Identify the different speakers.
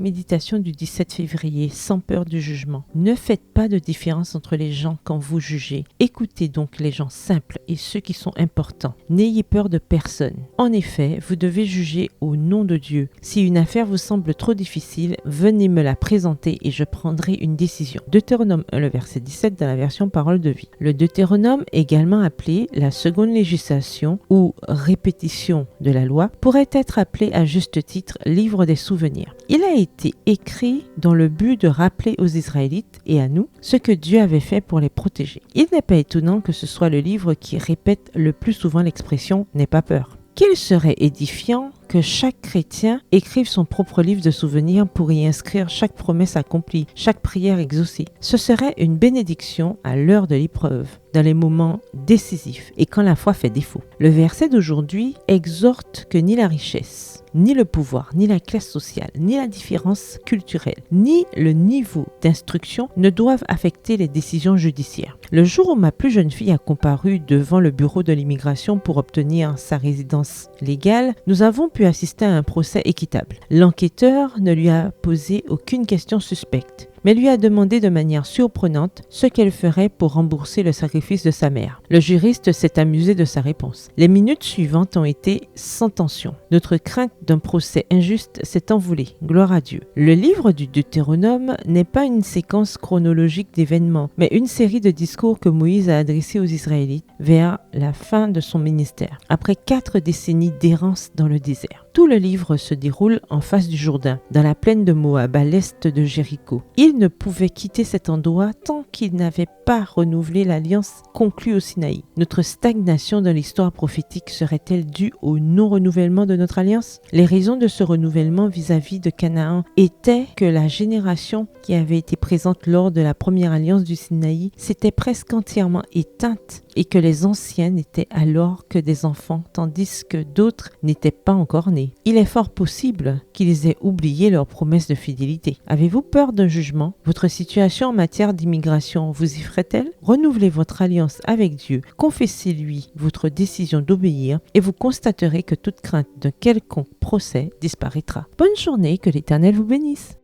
Speaker 1: Méditation du 17 février, sans peur du jugement. Ne faites pas de différence entre les gens quand vous jugez. Écoutez donc les gens simples et ceux qui sont importants. N'ayez peur de personne. En effet, vous devez juger au nom de Dieu. Si une affaire vous semble trop difficile, venez me la présenter et je prendrai une décision. Deutéronome 1, le verset 17 dans la version Parole de vie. Le Deutéronome, également appelé la seconde législation ou répétition de la loi, pourrait être appelé à juste titre livre des souvenirs. Il a été écrit dans le but de rappeler aux Israélites et à nous ce que Dieu avait fait pour les protéger. Il n'est pas étonnant que ce soit le livre qui répète le plus souvent l'expression « n'aie pas peur ». Qu'il serait édifiant que chaque chrétien écrive son propre livre de souvenirs pour y inscrire chaque promesse accomplie, chaque prière exaucée. Ce serait une bénédiction à l'heure de l'épreuve, dans les moments décisifs et quand la foi fait défaut. Le verset d'aujourd'hui exhorte que ni la richesse, ni le pouvoir, ni la classe sociale, ni la différence culturelle, ni le niveau d'instruction ne doivent affecter les décisions judiciaires. Le jour où ma plus jeune fille a comparu devant le bureau de l'immigration pour obtenir sa résidence légale, nous avons pu assister à un procès équitable. L'enquêteur ne lui a posé aucune question suspecte, mais lui a demandé de manière surprenante ce qu'elle ferait pour rembourser le sacrifice de sa mère. Le juriste s'est amusé de sa réponse. Les minutes suivantes ont été sans tension. Notre crainte d'un procès injuste s'est envolée. Gloire à Dieu. Le livre du Deutéronome n'est pas une séquence chronologique d'événements, mais une série de discours que Moïse a adressés aux Israélites vers la fin de son ministère, après 4 décennies d'errance dans le désert. Tout le livre se déroule en face du Jourdain, dans la plaine de Moab, à l'est de Jéricho. Il ne pouvait quitter cet endroit tant qu'il n'avait pas renouvelé l'alliance conclue au Sinaï. Notre stagnation dans l'histoire prophétique serait-elle due au non-renouvellement de notre alliance? Les raisons de ce renouvellement vis-à-vis de Canaan étaient que la génération qui avait été présente lors de la première alliance du Sinaï s'était presque entièrement éteinte et que les anciens n'étaient alors que des enfants, tandis que d'autres n'étaient pas encore nés. Il est fort possible qu'ils aient oublié leurs promesses de fidélité. Avez-vous peur d'un jugement? Votre situation en matière d'immigration vous y ferait-elle? Renouvelez votre alliance avec Dieu, confessez-lui votre décision d'obéir et vous constaterez que toute crainte d'un quelconque procès disparaîtra. Bonne journée, que l'Éternel vous bénisse.